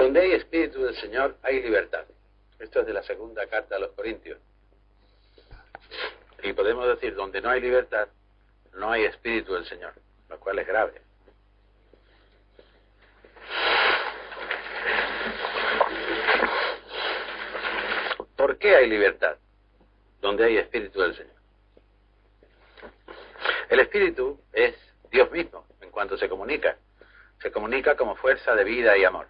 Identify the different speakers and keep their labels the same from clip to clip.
Speaker 1: Donde hay Espíritu del Señor hay libertad. Esto es de la segunda carta a los Corintios. Y podemos decir, donde no hay libertad, no hay Espíritu del Señor, lo cual es grave. ¿Por qué hay libertad donde hay Espíritu del Señor? El Espíritu es Dios mismo en cuanto se comunica. Se comunica como fuerza de vida y amor.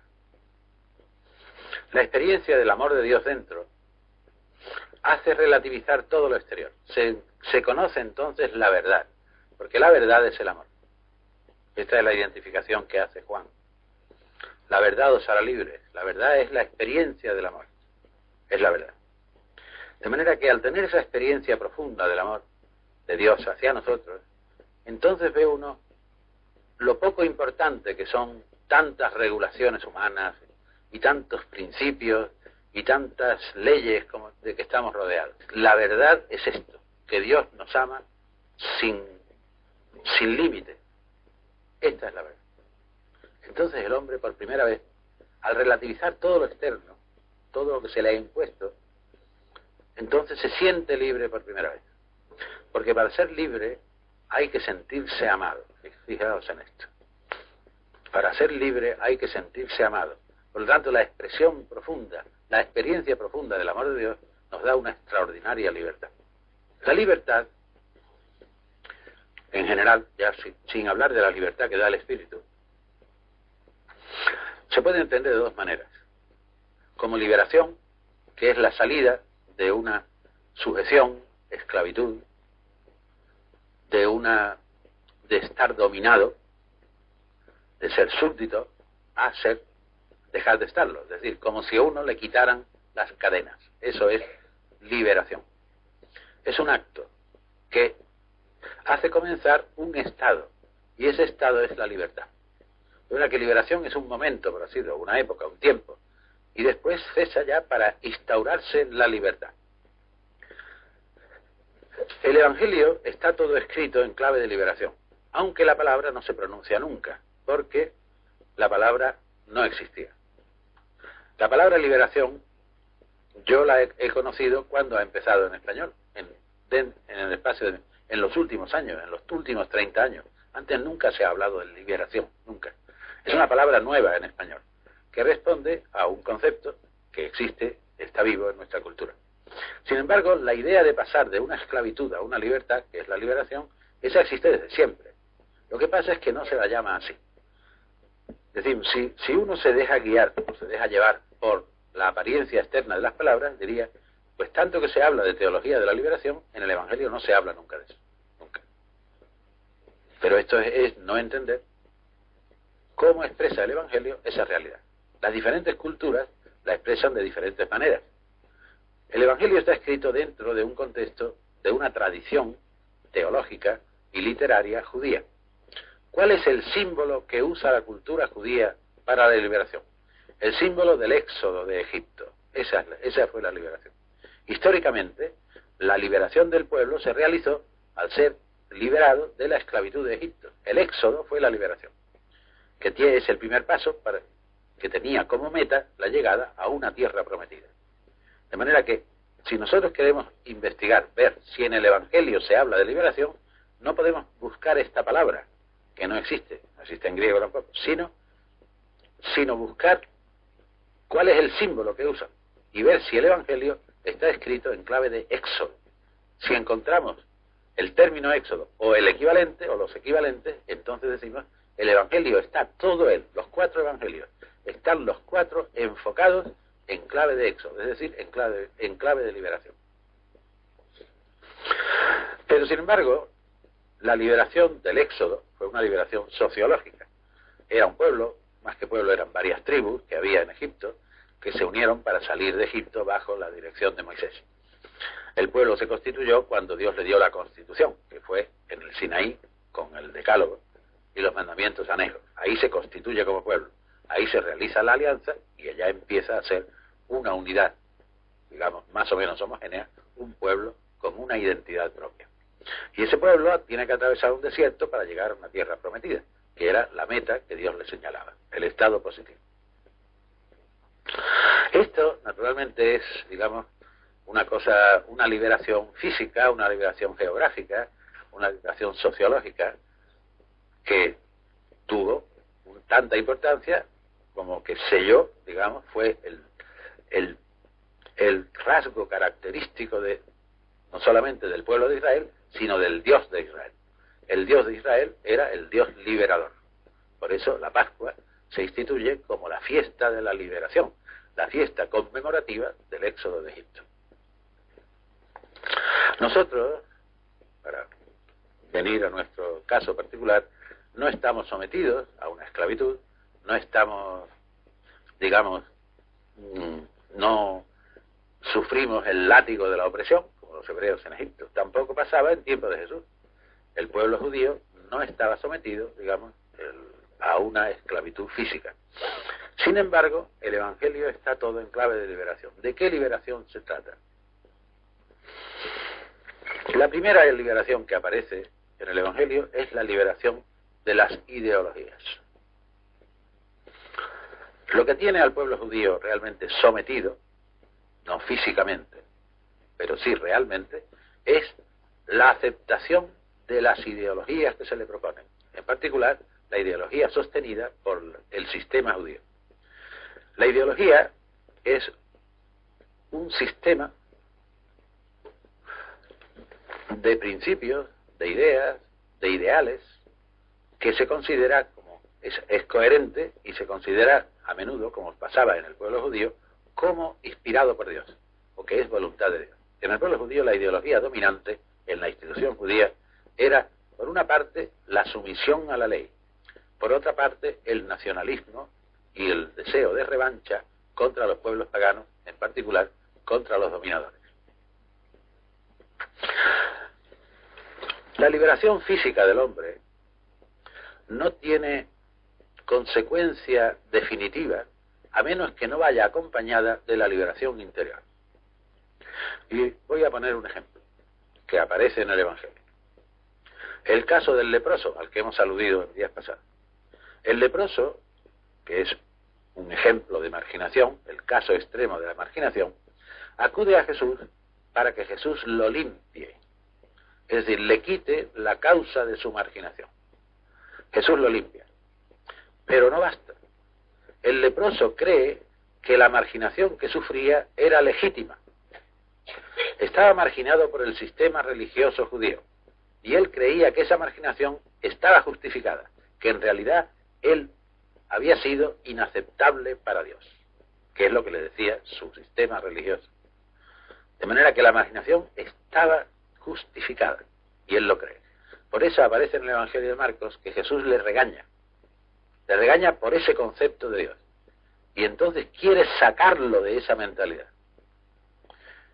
Speaker 1: La experiencia del amor de Dios dentro hace relativizar todo lo exterior. Se conoce entonces la verdad, porque la verdad es el amor. Esta es la identificación que hace Juan. La verdad os hará libres. La verdad es la experiencia del amor. Es la verdad. De manera que al tener esa experiencia profunda del amor de Dios hacia nosotros, entonces ve uno lo poco importante que son tantas regulaciones humanas y tantos principios y tantas leyes como de que estamos rodeados. La verdad es esto, que Dios nos ama sin límite. Esta es la verdad. Entonces el hombre por primera vez, al relativizar todo lo externo, todo lo que se le ha impuesto, entonces se siente libre por primera vez. Porque para ser libre hay que sentirse amado. Fijaos en esto. Para ser libre hay que sentirse amado. Por lo tanto, la expresión profunda, la experiencia profunda del amor de Dios nos da una extraordinaria libertad. La libertad, en general, ya sin hablar de la libertad que da el Espíritu, se puede entender de dos maneras. Como liberación, que es la salida de una sujeción, esclavitud, de estar dominado, de ser súbdito, a dejar de estarlo. Es decir, como si a uno le quitaran las cadenas. Eso es liberación. Es un acto que hace comenzar un estado, y ese estado es la libertad. De manera que liberación es un momento, por así decirlo, una época, un tiempo, y después cesa ya para instaurarse la libertad. El Evangelio está todo escrito en clave de liberación, aunque la palabra no se pronuncia nunca, porque la palabra no existía. La palabra liberación yo la he conocido cuando ha empezado en español, en el espacio en los últimos años, en los últimos 30 años. Antes nunca se ha hablado de liberación, nunca. Es una palabra nueva en español, que responde a un concepto que existe, está vivo en nuestra cultura. Sin embargo, la idea de pasar de una esclavitud a una libertad, que es la liberación, esa existe desde siempre. Lo que pasa es que no se la llama así. Es decir, si uno se deja guiar o se deja llevar por la apariencia externa de las palabras, diría, pues tanto que se habla de teología de la liberación, en el Evangelio no se habla nunca de eso. Nunca. Pero esto es no entender cómo expresa el Evangelio esa realidad. Las diferentes culturas la expresan de diferentes maneras. El Evangelio está escrito dentro de un contexto, de una tradición teológica y literaria judía. ¿Cuál es el símbolo que usa la cultura judía para la liberación? El símbolo del éxodo de Egipto. Esa fue la liberación. Históricamente, la liberación del pueblo se realizó al ser liberado de la esclavitud de Egipto. El éxodo fue la liberación, que es el primer paso que tenía como meta la llegada a una tierra prometida. De manera que, si nosotros queremos investigar, ver si en el Evangelio se habla de liberación, no podemos buscar esta palabra, que no existe en griego tampoco, sino buscar cuál es el símbolo que usan y ver si el Evangelio está escrito en clave de éxodo. Si encontramos el término éxodo o el equivalente o los equivalentes, entonces decimos, el Evangelio está todo él, los 4 evangelios, están los 4 enfocados en clave de éxodo, es decir, en clave de liberación. Pero sin embargo, la liberación del éxodo fue una liberación sociológica. Era un pueblo, más que pueblo, eran varias tribus que había en Egipto, que se unieron para salir de Egipto bajo la dirección de Moisés. El pueblo se constituyó cuando Dios le dio la constitución, que fue en el Sinaí, con el decálogo y los mandamientos anejos. Ahí se constituye como pueblo. Ahí se realiza la alianza y ella empieza a ser una unidad, digamos, más o menos homogénea, un pueblo con una identidad propia. Y ese pueblo tiene que atravesar un desierto para llegar a una tierra prometida, que era la meta que Dios le señalaba, el estado positivo. Esto, naturalmente, es, digamos, una cosa, una liberación física, una liberación geográfica, una liberación sociológica que tuvo tanta importancia como que selló, digamos, fue el rasgo característico de no solamente del pueblo de Israel, sino del Dios de Israel. El Dios de Israel era el Dios liberador. Por eso la Pascua se instituye como la fiesta de la liberación, la fiesta conmemorativa del éxodo de Egipto. Nosotros, para venir a nuestro caso particular, no estamos sometidos a una esclavitud, no estamos, digamos, no sufrimos el látigo de la opresión, como los hebreos en Egipto. Tampoco pasaba en tiempo de Jesús. El pueblo judío no estaba sometido, digamos, a una esclavitud física. Sin embargo, el Evangelio está todo en clave de liberación. ¿De qué liberación se trata? La primera liberación que aparece en el Evangelio es la liberación de las ideologías. Lo que tiene al pueblo judío realmente sometido, no físicamente, pero sí realmente, es la aceptación de las ideologías que se le proponen. En particular, la ideología sostenida por el sistema judío. La ideología es un sistema de principios, de ideas, de ideales, que se considera como es coherente y se considera a menudo, como pasaba en el pueblo judío, como inspirado por Dios, o que es voluntad de Dios. En el pueblo judío la ideología dominante en la institución judía era, por una parte, la sumisión a la ley, por otra parte, el nacionalismo y el deseo de revancha contra los pueblos paganos, en particular contra los dominadores. La liberación física del hombre no tiene consecuencia definitiva a menos que no vaya acompañada de la liberación interior. Y voy a poner un ejemplo que aparece en el Evangelio. El caso del leproso, al que hemos aludido en días pasados. El leproso, que es un ejemplo de marginación, el caso extremo de la marginación, acude a Jesús para que Jesús lo limpie. Es decir, le quite la causa de su marginación. Jesús lo limpia. Pero no basta. El leproso cree que la marginación que sufría era legítima. Estaba marginado por el sistema religioso judío. Y él creía que esa marginación estaba justificada, que en realidad él había sido inaceptable para Dios, que es lo que le decía su sistema religioso. De manera que la marginación estaba justificada, y él lo cree. Por eso aparece en el Evangelio de Marcos que Jesús le regaña por ese concepto de Dios, y entonces quiere sacarlo de esa mentalidad.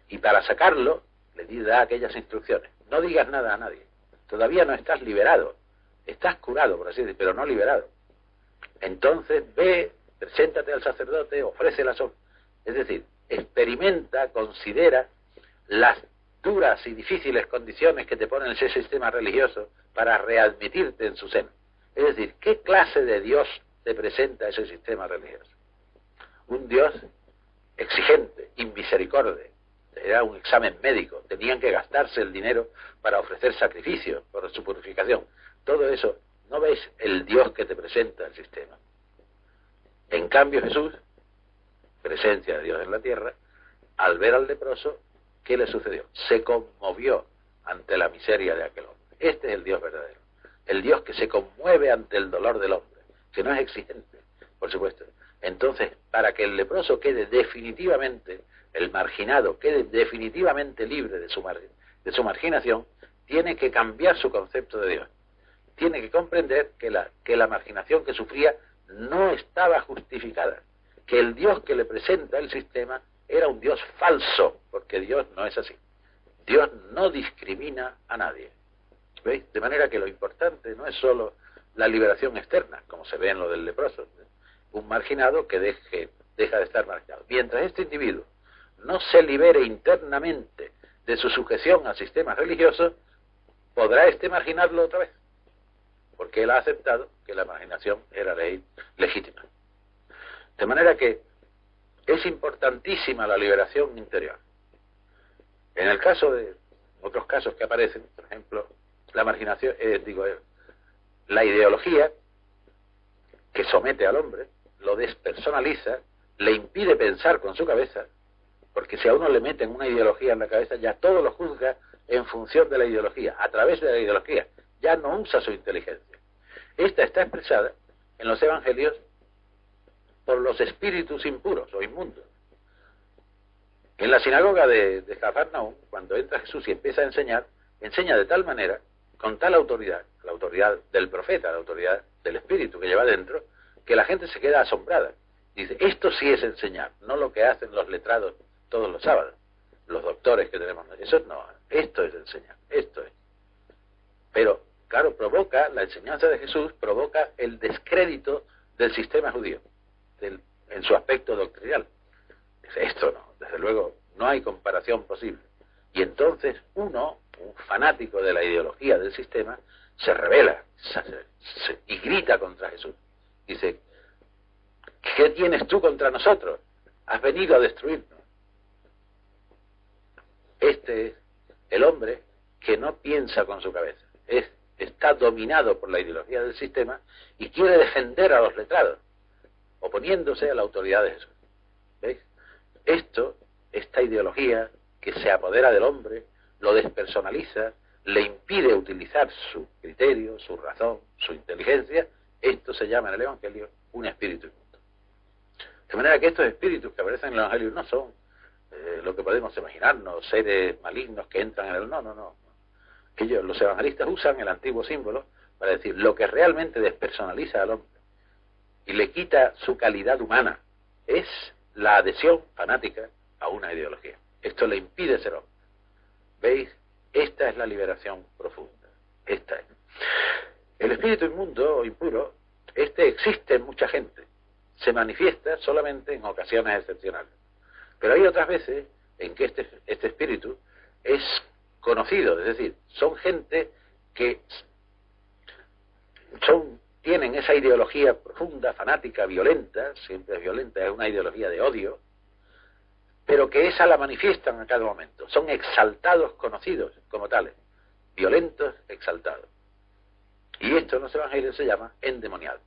Speaker 1: Y para sacarlo, le da aquellas instrucciones: no digas nada a nadie, todavía no estás liberado, estás curado, por así decirlo, pero no liberado. Entonces ve, preséntate al sacerdote, ofrece las ofrendas. Es decir, experimenta, considera las duras y difíciles condiciones que te pone ese sistema religioso para readmitirte en su seno. Es decir, ¿qué clase de Dios te presenta ese sistema religioso? Un Dios exigente, inmisericorde. Era un examen médico, tenían que gastarse el dinero para ofrecer sacrificios por su purificación. Todo eso, ¿no ves el Dios que te presenta el sistema? En cambio Jesús, presencia de Dios en la tierra, al ver al leproso, ¿qué le sucedió? Se conmovió ante la miseria de aquel hombre. Este es el Dios verdadero. El Dios que se conmueve ante el dolor del hombre, que no es exigente, por supuesto. Entonces, para que el leproso quede definitivamente, el marginado quede definitivamente libre de su marginación, tiene que cambiar su concepto de Dios. Tiene que comprender que la marginación que sufría no estaba justificada, que el Dios que le presenta el sistema era un Dios falso, porque Dios no es así. Dios no discrimina a nadie. ¿Veis? De manera que lo importante no es solo la liberación externa, como se ve en lo del leproso, un marginado que deja de estar marginado. Mientras este individuo no se libere internamente de su sujeción al sistema religioso, podrá marginarlo otra vez, porque él ha aceptado que la marginación era legítima. De manera que es importantísima la liberación interior. En el caso de otros casos que aparecen, por ejemplo, la marginación, la ideología que somete al hombre, lo despersonaliza, le impide pensar con su cabeza, porque si a uno le meten una ideología en la cabeza, ya todo lo juzga en función de la ideología, a través de la ideología, ya no usa su inteligencia. Esta está expresada en los evangelios por los espíritus impuros o inmundos. En la sinagoga de Cafarnaúm, cuando entra Jesús y empieza a enseñar, enseña de tal manera, con tal autoridad, la autoridad del profeta, la autoridad del espíritu que lleva dentro, que la gente se queda asombrada. Dice, esto sí es enseñar, no lo que hacen los letrados todos los sábados, los doctores que tenemos. Eso no, esto es enseñar, esto es. Pero, claro, la enseñanza de Jesús provoca el descrédito del sistema judío, en su aspecto doctrinal. Dice, esto no, desde luego, no hay comparación posible. Y entonces un fanático de la ideología del sistema, se rebela y grita contra Jesús. Dice, ¿qué tienes tú contra nosotros? Has venido a destruirnos. Este es el hombre que no piensa con su cabeza. Está dominado por la ideología del sistema y quiere defender a los letrados, oponiéndose a la autoridad de Jesús. ¿Veis? Esta ideología que se apodera del hombre, lo despersonaliza, le impide utilizar su criterio, su razón, su inteligencia, esto se llama en el Evangelio un espíritu inmundo. De manera que estos espíritus que aparecen en el Evangelio no son lo que podemos imaginarnos, seres malignos que entran en el... No. Los evangelistas usan el antiguo símbolo para decir lo que realmente despersonaliza al hombre y le quita su calidad humana es la adhesión fanática a una ideología. Esto le impide ser hombre. ¿Veis? Esta es la liberación profunda. Esta es. El espíritu inmundo o impuro, existe en mucha gente. Se manifiesta solamente en ocasiones excepcionales. Pero hay otras veces en que este espíritu es conocido, es decir, son gente que tienen esa ideología profunda, fanática, violenta, siempre es violenta, es una ideología de odio, pero que esa la manifiestan a cada momento. Son exaltados conocidos como tales, violentos exaltados. Y esto en los evangelios se llama endemoniado,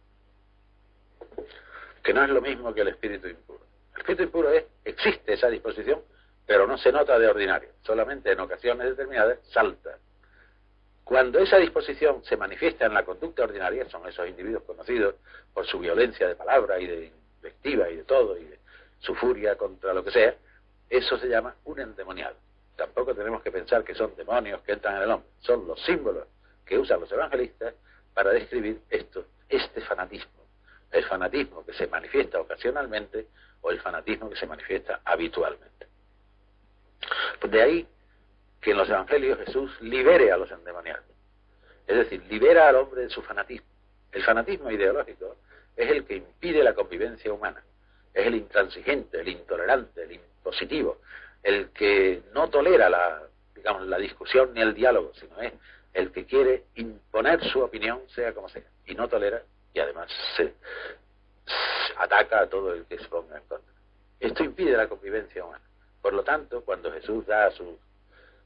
Speaker 1: que no es lo mismo que el espíritu impuro. El espíritu impuro existe esa disposición, pero no se nota de ordinario, solamente en ocasiones determinadas salta. Cuando esa disposición se manifiesta en la conducta ordinaria, son esos individuos conocidos por su violencia de palabra y de invectiva y de todo, y de su furia contra lo que sea, eso se llama un endemoniado. Tampoco tenemos que pensar que son demonios que entran en el hombre, son los símbolos que usan los evangelistas para describir este fanatismo. El fanatismo que se manifiesta ocasionalmente o el fanatismo que se manifiesta habitualmente. Pues de ahí que en los evangelios Jesús libere a los endemoniados. Es decir, libera al hombre de su fanatismo. El fanatismo ideológico es el que impide la convivencia humana. Es el intransigente, el intolerante, el impositivo, el que no tolera la discusión ni el diálogo, sino es el que quiere imponer su opinión, sea como sea, y no tolera, y además se ataca a todo el que se ponga en contra. Esto impide la convivencia humana. Por lo tanto, cuando Jesús da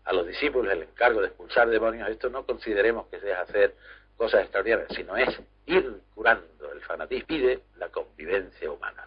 Speaker 1: a los discípulos el encargo de expulsar demonios, esto no consideremos que sea hacer cosas extraordinarias, sino es ir curando el fanatismo, pide la convivencia humana.